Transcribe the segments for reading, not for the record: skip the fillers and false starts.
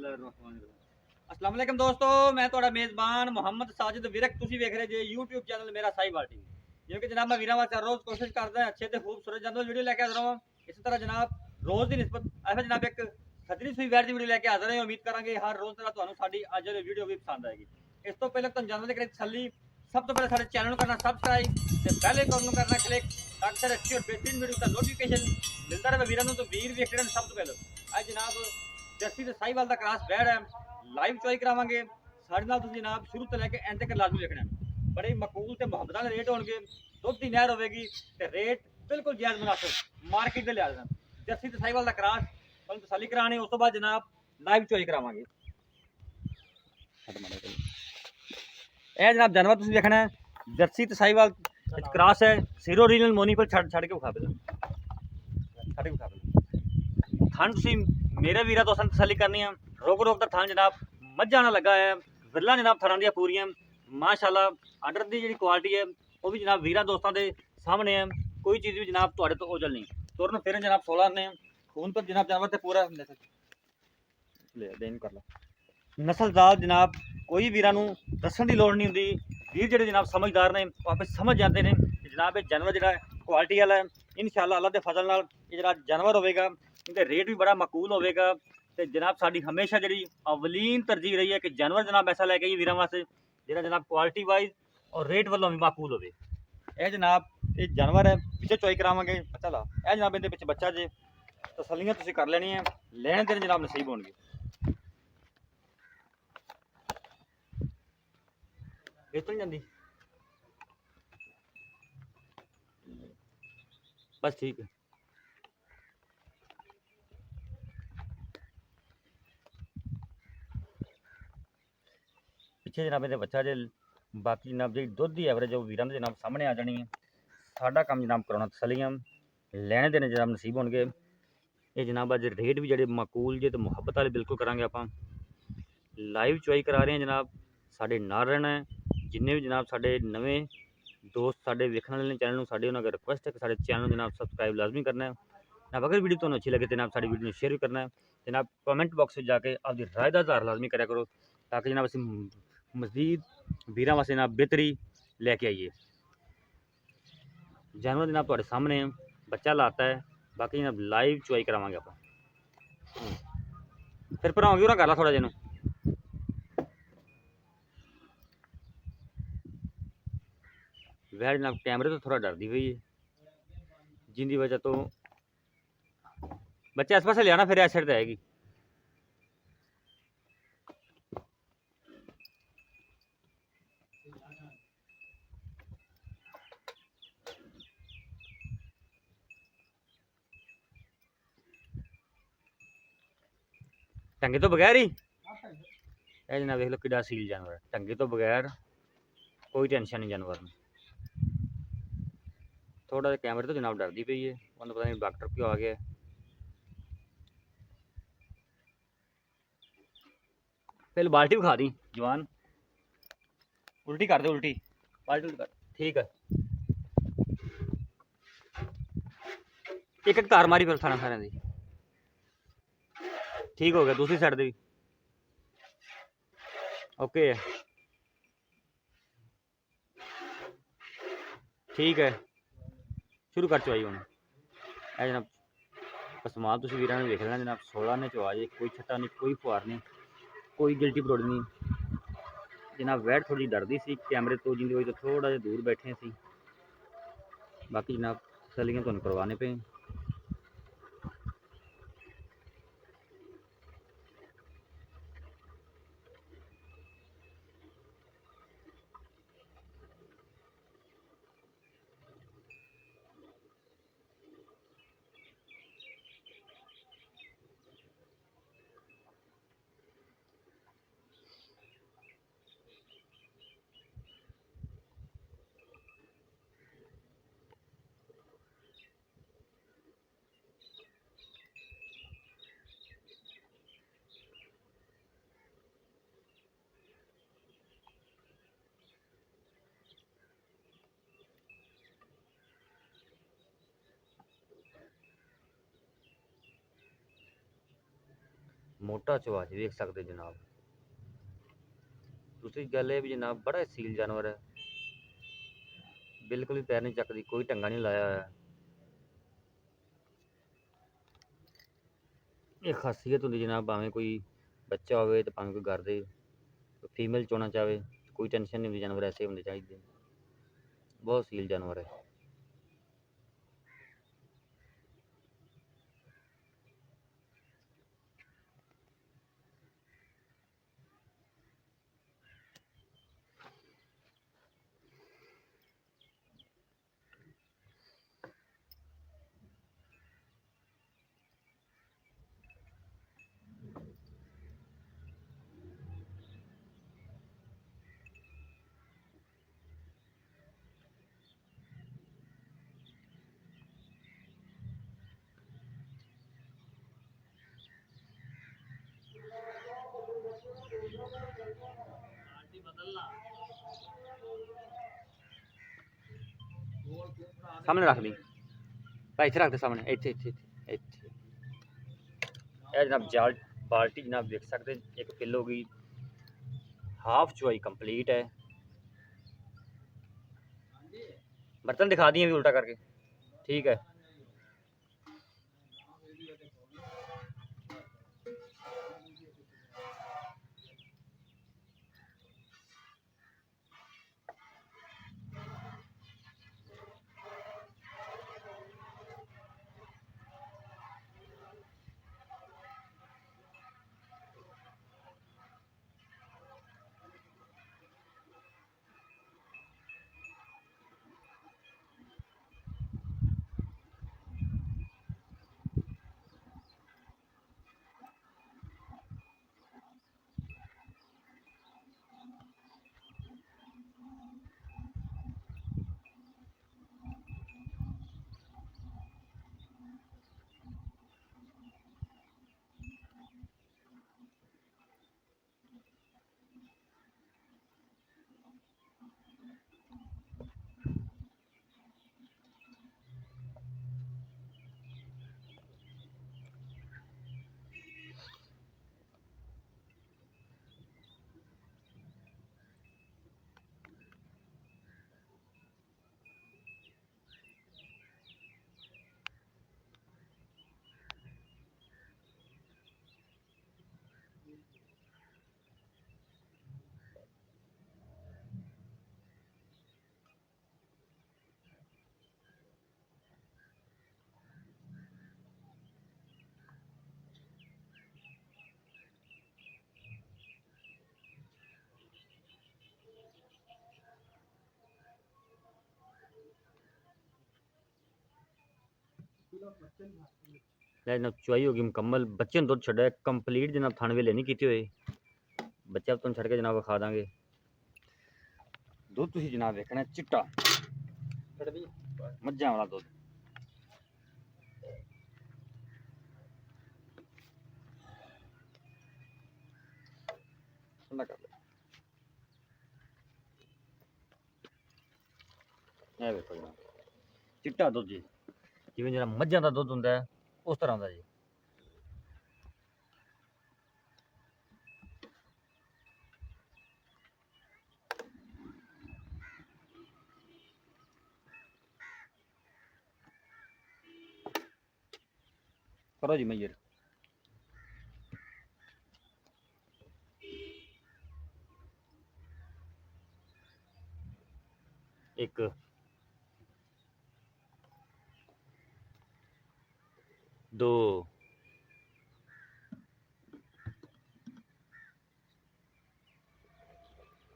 अस्सलाम वालेकुम दोस्तों, मैं ਤੁਹਾਡਾ ਮੇਜ਼ਬਾਨ ਮੁਹੰਮਦ ਸਾजिद ਵਿਰਕ। ਤੁਸੀਂ ਵੇਖ ਰਹੇ ਜੇ YouTube ਚੈਨਲ ਮੇਰਾ ਸਾਈਵਾਲ ਟੀਵੀ। ਜਿਵੇਂ ਕਿ ਜਨਾਬ ਮੈਂ ਵੀਰਾਂ ਵਾਸਤੇ ਰੋਜ਼ ਕੋਸ਼ਿਸ਼ ਕਰਦਾ ਹਾਂ ਅੱਛੇ ਤੇ ਖੂਬਸੂਰਤ ਜਾਨਵਰ ਵੀਡੀਓ ਲੈ ਕੇ ਹਾਜ਼ਰ ਹਾਂ। ਇਸੇ ਤਰ੍ਹਾਂ ਜਨਾਬ ਰੋਜ਼ ਦੀ ਨਿਸਬਤ ਐਵੇਂ ਜਨਾਬ ਇੱਕ ਖਤਰੀ ਸੂਈ ਵੈੜ ਦੀ ਵੀਡੀਓ ਲੈ ਕੇ ਹਾਜ਼ਰ ਹਾਂ। ਉਮੀਦ ਕਰਾਂਗੇ ਹਰ ਰੋਜ਼ ਤਰ੍ਹਾਂ ਤੁਹਾਨੂੰ ਸਾਡੀ ਅੱਜ ਦੀ ਵੀਡੀਓ ਵੀ ਪਸੰਦ ਆਏਗੀ। ਇਸ ਤੋਂ ਪਹਿਲਾਂ ਤੁਹਾਨੂੰ ਜਾਨਵਰ ਦੇ ਕਰੇ ਤਸੱਲੀ ਸਭ ਤੋਂ ਪਹਿਲਾਂ ਸਾਡੇ ਚੈਨਲ ਨੂੰ ਕਰਨਾ ਸਬਸਕ੍ਰਾਈਬ ਤੇ ਬੈਲ ਆਈਕਨ ਨੂੰ ਕਰਨਾ ਕਲਿੱਕ ਤਾਂ ਕਿ ਅੱਛੀ और बेहतरीन वीडियो का नोटिफिकेशन मिलता रहे वीरों तो वीर भी खेड़न सब तो पहले आज जनाब जर्सी ते साहिवाल दा क्रॉस बैड है लाइव चॉइस करावांगे साडे नाल तुसीं जनाब शुरू तो लेके एंड तक लाजमी देखना बड़े मकबूल ते मुहब्बत वाले रेट होणगे दुध दी नहर होवेगी ते रेट बिल्कुल जायज़ मुनासिब मार्केट दे लिहाज नाल जर्सी ते साहिवाल दा क्रॉस तुहानूं तसल्ली करानी उस तो बाद जनाब लाइव चॉइस करावांगे। ਇਹ जनाब जानवर तुसीं देखना है जर्सी ते साहिवाल क्रॉस है सिरो रीजनल मोनी पर छड़ के विखा पे थान तुसीं मेरे वीरा दोस्तां तसल्ली करनी है रोक रोक दा थान जनाब मझां नाल लगा है विरला जनाब थानां दी पूरियां माशाअल्लाह आर्डर दी जिहड़ी क्वालिटी है वो भी जनाब वीरा दोस्तां दे सामने है कोई चीज़ भी जनाब तुहाडे तो ओझल नहीं तुरन फिरन जनाब 16 ने खून पर जनाब जानवर ते पूरा ले देन कर ला नस्लदार जनाब कोई वीरां नूं दस्सण दी लोड़ नहीं हुंदी वीर जिहड़े जनाब समझदार ने वापस समझ जाते हैं कि जनाब ये जानवर जिहड़ा क्वालिटी वाला है इंशाअल्लाह अल्लाह के फजल नाल ये जिहड़ा जानवर होवेगा इहदा रेट भी बड़ा मकबूल होवेगा ते जनाब साडी हमेशा जिहड़ी अवलीन तरजीह रही है कि जानवर जनाब ऐसा लैके आइए वीरां वास्ते जिहड़ा जनाब क्वालिटी वाइज और रेट वालों भी मकबूल होवे। यह जनाब ये जानवर है पिछे चॉइस करावांगे चला यह जनाब इहदे पिछे बच्चा जे तसल्लियां तुसीं कर लैनी है लैण देण जनाब नसीब होणगे। बेचण जांदी बस ठीक है पिछे जनाब ये बच्चा जे बाकी जनाब जी दुध की एवरेज वो वीरां दे जनाब सामने आ जानी है साडा काम जनाब कराना तसल्लियां लैने देने जनाब नसीब होणगे। ये जनाब अज रेट भी जिहड़े माकूल जे ते मुहब्बत वाले बिल्कुल करांगे आपां लाइव चॉइस करा रहे हैं जनाब साडे नाल रहना है जिन्ने भी जनाब साडे नवें दोस्त साडे वेखण वाले चैनल साडे उन्हां अगर रिक्वेस्ट है कि साडे चैनल जनाब सबसक्राइब लाजमी करना है जनाब अगर वीडियो तुहानूं अच्छी लगे तो जनाब साडी वीडियो शेयर भी करना है जनाब कमेंट बॉक्स में जाके आपकी राय का इजहार लाजमी करा करो ताकि जनाब असीं मजीद वीरां वास्ते जनाब बेहतरी लैके आइए। जानवर जनाब तुहाडे सामने बच्चा लाता है बाकी जनाब लाइव चॉइस करावांगे आपां फिर भरावां भी उरा कर ला थोड़ा जिन्नू वह जनाब कैमरे तो थोड़ा डरती पई है जिंदी वजह तो बच्चे इस पास लिया ना फिर इस साइड आएगी। टंगे तो बगैर ही यह जनाब देख लो कि सील जानवर टंगे तो बगैर कोई टेंशन नहीं जानवर में थोड़ा जा कैमरे तो जनाब डरती पई है उन्हें पता नहीं डॉक्टर क्यों आ गया पहले बाल्टी खा दी जवान उल्टी कर दे उल्टी बाल्टी उल्टी कर ठीक है एक एक तार मारी फिर थाना सारे दी ठीक हो गया दूसरी साइड भी ओके है ठीक है शुरू कर चुआई हूँ जनाब पसमाल तुम वीर ने देख लेना जनाब 16 ने चुआ जे कोई छट्टा नहीं कोई फुहार नहीं कोई गिल्टी परोड़ नहीं जनाब वैट थोड़ी डरती सी कैमरे तो जिंदी वजह तो थोड़ा जिहा दूर बैठे सी बाकी जनाब तसल्लियां तुहानूं करवाने पे ਮੋਟਾ ਚਵਾਜ ਵੇਖ ਸਕਦੇ ਜਨਾਬ। दूसरी गल है भी जनाब बड़ा सील जानवर है, बिल्कुल भी पैर नहीं चकती, कोई ढंगा नहीं लाया है। ये खासियत होंगी जनाब, भावें कोई बच्चा हो तो भावें कोई घर दे फीमेल चोना चाहे, कोई टेंशन नहीं होती, जानवर ऐसे होने चाहिए, बहुत सील जानवर है। सामने रख दी भाई, इतने रख दे सामने, इतने इतने इतने जनाब जाल बाल्टी जनाब देख सकते, 1 किलो की हाफ चुआई कंप्लीट है। बर्तन दिखा दिए भी उल्टा करके, ठीक है। जनाब चुआई होगी मुकम्मल, बच्चे ने दुध छड़ा कंप्लीट जनाब, थाने वेले नहीं कीते हुए, बच्चा तुम छड़ के जनाब खा देंगे। दुध तुसी जनाब देखना चिट्टा मज्झां वाला दुध, ठंडा कर ले देखो जनाब, चिट्टा दुध जी, जिवें जरा मज्झां दा दुध हुंदा है उस तरह का जी। करो जी मैयर, एक 2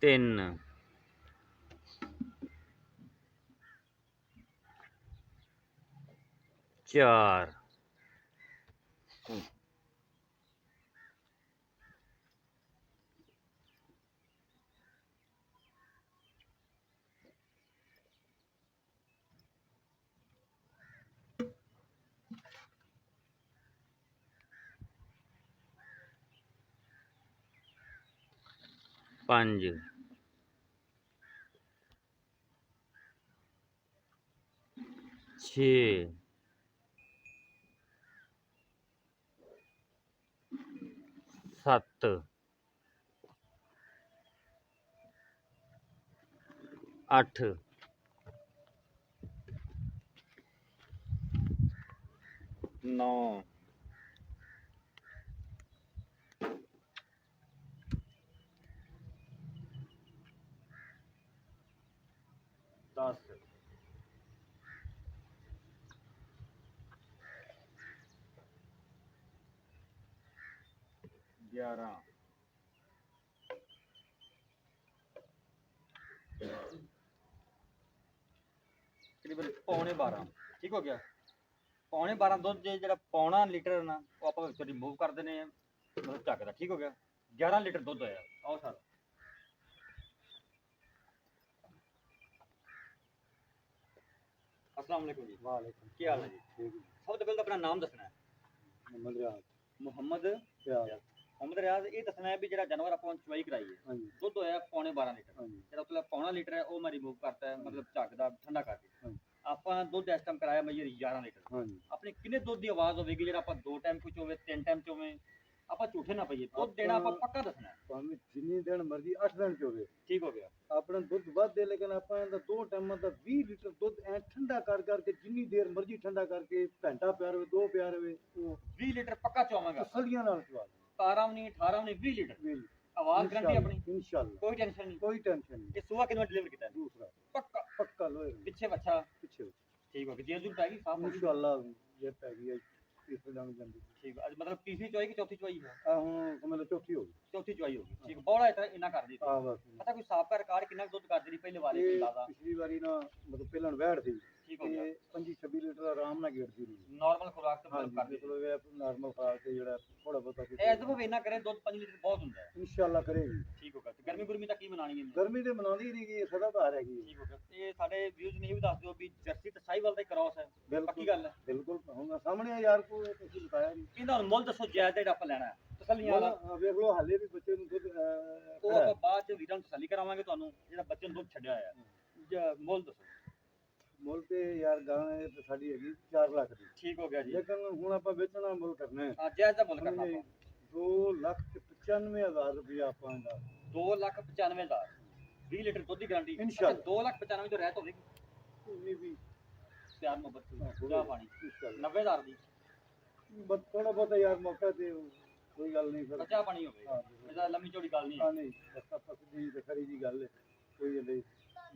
3 4 5 6 7 8 9 10 11 ਤਕਰੀਬਨ ਪੌਣੇ 12 ਠੀਕ ਹੋ ਗਿਆ। ਪੌਣੇ 12 ਦੁੱਧ ਜਿਹੜਾ ਪੌਣਾ ਲੀਟਰ ਨਾ ਉਹ ਆਪਾਂ ਵਿੱਚੋਂ ਰਿਮੂਵ ਕਰ ਦਿੰਦੇ ਆ ਮਤਲਬ ਚੱਕ ਦਾ। ਠੀਕ ਹੋ ਗਿਆ। 11 ਲੀਟਰ ਦੁੱਧ ਹੋਇਆ। ਆਓ ਸਰ अस्सलाम वालेकुम जी। वालेकुम ਕੀ ਹਾਲ ਹੈ ਜੀ? ठीक है। ਸਭ ਤੋਂ ਪਹਿਲਾਂ ਤਾਂ ਆਪਣਾ ਨਾਮ ਦੱਸਣਾ ਹੈ। मोहम्मद रियाज ਮੁਹੰਮਦ रियाज ਮੁਹੰਮਦ ਰਿਆਜ਼। ਇਹ ਦੱਸਣਾ ਹੈ ਵੀ ਜਿਹੜਾ ਜਾਨਵਰ ਆਪਾਂ ਚੁਆਈ ਕਰਾਈ ਹੈ हाँ जी ਦੁੱਧ ਹੋਇਆ ਪੌਣੇ 12 ਲੀਟਰ। हाँ जी ਜਿਹੜਾ ਉਤਲਾ ਪੌਣਾ ਲੀਟਰ ਹੈ ਉਹ ਮੈਂ ਰਿਮੂਵ ਕਰਤਾ ਹੈ ਮਤਲਬ ਝੱਗ ਦਾ ਠੰਡਾ ਕਰਕੇ। ਹਾਂਜੀ। ਆਪਾਂ ਦੁੱਧ ਇਸ ਟਾਈਮ ਕਰਾਇਆ ਮੈਂ 11 ਲੀਟਰ। हाँ जी ਆਪਣੇ ਕਿੰਨੇ ਦੁੱਧ ਦੀ ਆਵਾਜ਼ ਹੋਵੇਗੀ ਜਿਹੜਾ ਆਪਾਂ 2 ਟਾਈਮ ਕੁਝ ਹੋਵੇ 3 ਟਾਈਮ ਚ ਹੋਵੇ ਆਪਾਂ ਝੂਠੇ ਨਾ ਪਈਏ। ਦੁੱਧ ਦੇਣਾ ਆਪਾਂ ਪੱਕਾ ਦੱਸਣਾ ਹੈ। भावें जिन्नी दिन मर्जी 8 दिन चोवे ਠੀਕ ਹੋ ਗਿਆ। अपना दुध वध दे लेकिन ਆਪਾਂ ਇਹਦਾ 2 ਟਾਈਮਾਂ ਦਾ 20 ਲੀਟਰ ਦੁੱਧ ਐ ਠੰਡਾ ਕਰ ਕਰਕੇ ਜਿੰਨੀ ਦੇਰ ਮਰਜੀ ਠੰਡਾ ਕਰਕੇ ਘੰਟਾ ਪਿਆ ਰਵੇ 2 ਪਿਆ ਰਵੇ ਉਹ 20 ਲੀਟਰ ਪੱਕਾ ਚਵਾਵਾਂਗਾ। ਤਸੱਲੀਆਂ ਨਾਲ ਚਵਾ 17 ਨਹੀਂ 18 ਨਹੀਂ 20 ਲੀਟਰ ਦੇ ਆਵਾਜ਼ ਗਰੰਟੀ ਆਪਣੀ इंशाल्लाह ਕੋਈ ਟੈਨਸ਼ਨ ਨਹੀਂ। कोई टेंशन नहीं। ਇਹ ਸੁਬਾ ਕਿੰਨਾ ਡਿਲੀਵਰ ਕੀਤਾ ਹੈ? दूसरा ਪੱਕਾ पक्का लोए ਪਿੱਛੇ ਬੱਚਾ पीछे ਠੀਕ ਹੋ ਗਿਆ। ਜੇ ਦੂਰ ਪੈ ਗਈ ਸਾਫ ਹੋ ਗਈ। इंशाल्लाह ये पैगी है तीसरे दिन जल्दी ਠੀਕ ਅੱਜ ਮਤਲਬ ਤੀਸਰੀ ਚੁਆਈ ਕਿ ਚੌਥੀ ਚੁਆਈ ਹੈ? आ हूं मतलब चौथी होगी ਚੌਥੀ ਚੁਆਈ ਹੋ ਗਈ। ਠੀਕ ਬੋਲਾ ਇੰਨਾ ਕਰ ਦਿੱਤੀ। आ बस ਪਤਾ ਕੋਈ ਸਾਬਕਾ ਰਿਕਾਰਡ ਕਿੰਨਾ ਕੁ ਦੁੱਧ ਕਰਦੀ ਰਹੀ ਪਹਿਲੇ ਵਾਲੇ ਇਹ ਅੰਦਾਜ਼ਾ? ਪਿਛਲੀ ਵਾਰੀ ਨਾ ਮਤਲਬ ਪਹਿਲਾਂ ਵੈੜ ਸੀ ਠੀਕ ਹੋ ਗਿਆ। ਤੇ 25-26 ਲੀਟਰ ਆਰਾਮ ਨਾਲ ਗੇੜਦੀ ਰਹੀ। ਨਾਰਮਲ ਖੁਰਾਕ ਤੇ ਮਤਲਬ ਹਾਂਜੀ ਕਰਦੀ ਮਤਲਬ ਇਹ ਨਾਰਮਲ ਖਾ ਕੇ ਜਿਹੜਾ ਥੋੜਾ ਬਹੁਤਾ ਇਹ ਅਜਬ ਇੰਨਾ ਕਰੇ ਦੁੱਧ 5 ਲੀਟਰ ਬਹੁਤ ਹੁੰਦਾ ਹੈ। ਇਨਸ਼ਾਅੱਲਾ ਕਰੇਗੀ। ਠੀਕ ਹੋ ਗਿਆ। ਤੇ ਗਰਮੀ ਗੁਰਮੀ ਤਾਂ ਕੀ ਮਨਾਣੀ ਹੈ? ਗਰਮੀ ਤੇ ਮਨਾਉਂਦੀ ਨਹੀਂ ਗਈ ਸਦਾ ਬਾਹਰ ਹੈਗੀ। ਠੀਕ ਹੋ ਗਿਆ। ਤੇ ਸਾਡੇ ਵਿਊਜ਼ ਨੇ ਇਹ ਵੀ ਦੱਸ ਦਿਓ ਵੀ ਜਰਸੀ ਤੇ ਸਾਈਵਾਲ ਦਾ ਕ੍ਰਾਸ ਹੈ। ਬਿਲਕੁਲ ਪੱਕੀ ਗੱਲ ਹੈ। ਬਿਲਕੁਲ ਹੁਣ ਸਾਹਮਣੇ ਆ ਯਾਰ ਕੋਈ ਤੁਸੀਂ ਬਤਾਇਆ ਨਹੀਂ। ਇਹਦਾ ਹੁਣ ਮੁੱਲ ਦੱਸੋ ਜਾਇਜ਼ ਜਿਹੜਾ ਆਪਾਂ ਲੈਣਾ ਹੈ ਤਸੱਲੀਆਂ ਵਾਲਾ। ਮੁੱਲ ਵੇਖ ਲਓ ਹਾਲੇ ਵੀ ਬੱਚੇ ਨੂੰ ਦੁੱਧ ਉਹ ਆਪਾਂ ਬਾਅਦ ਚ ਵੀਰਾਂ ਨੂੰ ਤਸੱਲੀ ਕਰਾਵਾਂਗੇ ਤੁਹਾਨੂੰ ਜਿਹੜਾ ਬੱਚੇ ਨੂੰ ਦੁੱਧ ਛੱਡਿਆ ਹੋਇਆ ਹੈ। ਮੁੱਲ ਦੱਸੋ। ਮੁੱਲ ਤੇ ਯਾਰ ਗਾਂ ਇਹ ਤੇ ਸਾਡੀ ਹੈਗੀ 4 ਲੱਖ ਦੀ। ਠੀਕ ਹੋ ਗਿਆ ਜੀ। ਲੇਕਿਨ ਹੁਣ ਆਪਾਂ ਵੇਚਣਾ ਮੁੱਲ ਕਰਨਾ ਹੈ ਹਾਂ ਜਾਇਜ਼ ਦਾ ਮੁੱਲ ਕਰਨਾ ਆਪਾਂ। 2,95,000 ਰੁਪਇਆ ਆਪਾਂ ਦਾ 2,95,000 20 ਲੀਟਰ ਦੁੱਧ ਦੀ ਗਾਰੰਟੀ। ਇੰਸ਼ਾਅੱਲਾ। 2,95,000 ਤੋਂ ਰਹਿਤ ਹੋਵੇਗੀ। ਉਨੀ ਵੀ ਪਿਆਰ ਮੁਹੱਬਤ ਹਾਂ, ਚਾਹ ਪਾਣੀ ਇੰਸ਼ਾਅੱਲਾ 90,000 ਦੀ ਬਸ ਥੋੜਾ ਬਹੁਤਾ ਯਾਰ ਮੌਕਾ ਤੇ ਕੋਈ ਗੱਲ ਨਹੀਂ ਫਿਰ ਚਾਹ ਪਾਣੀ ਹੋਵੇ। ਹਾਂ ਇਹਦਾ ਲੰਮੀ ਚੌੜੀ ਗੱਲ ਨਹੀਂ ਹੈ। ਹਾਂ ਨਹੀਂ ਬਸ ਆਪਾਂ ਸਿੱਧੀ ਤੇ ਖਰੀ ਜੀ ਗੱਲ ਹੈ ਕੋਈ ਇਹਦੇ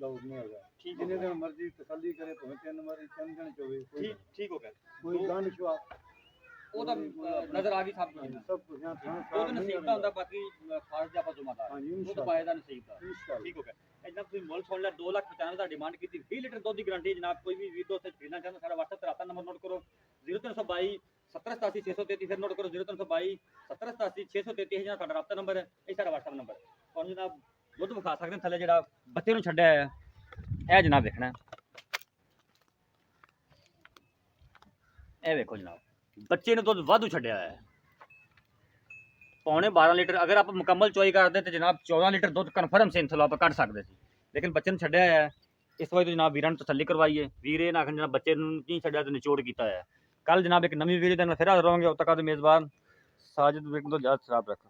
ਲੋੜ ਨਹੀਂ ਹੈਗਾ। ਠੀਕ ਹੋ ਜਿੰਨੇ ਗਿਆ। ਦਿਨ ਮਰਜ਼ੀ ਤਸੱਲੀ ਕਰੇ ਭਾਵੇਂ 3 ਵਾਰੀ 3 ਦਿਨ ਚੋਵੇ ਠੀਕ ਠੀਕ ਹੋ ਗਿਆ। ਕੋਈ ਗੰਢ ਸ਼ਵਾ ਉਹ ਤਾਂ ਨਜ਼ਰ ਆ ਗਈ ਸਭ ਕੁਝ। ਸਭ ਕੁਝ ਹਾਂ ਥਾਂ ਉਹ ਤਾਂ ਨਸੀਬ ਦਾ ਹੁੰਦਾ ਬਾਕੀ ਖਾਰਜ ਦਾ ਆਪਾਂ ਜ਼ਿੰਮੇਦਾਰ ਹਾਂਜੀ, ਉਹ ਤਾਂ ਇੰਸ਼ਾਅੱਲਾ। ਪਾਏ ਦਾ ਨਸੀਬ ਦਾ। ਇੰਸ਼ਾਅੱਲਾ ਠੀਕ ਹੋ ਗਿਆ। ਇਦਾਂ ਤੁਸੀਂ ਮੁੱਲ ਸੁਣ ਲਿਆ 2,95,000 ਦਾ ਡਿਮਾਂਡ ਕੀਤੀ 20 ਲੀਟਰ ਦੁੱਧ ਦੀ ਗਾਰੰਟੀ ਜਨਾਬ। ਕੋਈ ਵੀ ਵੀਰ ਦੋਸਤ ਖਰੀਦਣਾ ਚਾਹੁੰਦਾ ਸਾਡਾ WhatsApp ਤੇ ਰਾਤਾ ਨੰਬਰ ਨੋਟ ਕਰੋ 0322 7087 633 ਫਿਰ ਨੋਟ ਕਰੋ 0322 7087 633 ਜਿਹੜਾ ਸਾਡਾ ਰਾਤਾ ਨੰਬਰ ਹੈ ਇਹ ਸਾਡਾ WhatsApp ਨੰਬਰ ਹੈ। ਤੁਹਾਨੂੰ ਜਨਾਬ ਦੁੱਧ ਵਿਖਾ ਸਕਦੇ ਹਾਂ ਥੱਲੇ ਜਿਹੜਾ ਬੱਚੇ ਨੂੰ ਛੱਡਿਆ ਹੈ ਇਹ ਜਨਾਬ ਦੇਖਣਾ ਇਹ ਵੇਖੋ ਜਨਾਬ ਬੱਚੇ ਨੇ ਦੁੱਧ ਵਾਧੂ ਛੱਡਿਆ ਹੈ ਪੌਣੇ 12 ਲੀਟਰ। ਅਗਰ ਆਪਾਂ ਮੁਕੰਮਲ ਚੋਈ ਕਰਦੇ ਤੇ ਜਨਾਬ 14 ਲੀਟਰ ਦੁੱਧ ਕਨਫਰਮ ਸੇ ਇੰਥਲੋਂ ਆਪਾਂ ਕੱਢ ਸਕਦੇ ਸੀ ਲੇਕਿਨ ਬੱਚੇ ਨੂੰ ਛੱਡਿਆ ਹੈ। ਇਸ ਵਜ੍ਹਾ ਤੋਂ ਜਨਾਬ ਵੀਰਾਂ ਨੂੰ ਤਸੱਲੀ ਕਰਵਾਈਏ। ਵੀਰੇ ਨਾ ਆਖਣ ਜਨਾਬ ਬੱਚੇ ਨੂੰ ਨਹੀਂ ਛੱਡਿਆ ਤੇ ਨਿਚੋੜ ਕੀਤਾ ਹੈ। ਕੱਲ ਜਨਾਬ ਇੱਕ ਨਵੀਂ ਵੀਡੀਓ ਦੇ ਨਾਲ ਫਿਰ ਹਾਜ਼ਰ ਹੋਵਾਂਗੇ। ਉਦ ਤੱਕ ਦੇ ਮੇਜ਼ਬਾਨ ਸਾਜਿਦ ਵਿਕ ਤੋਂ ਇਜਾਜ਼ਤ ਰੱਖ।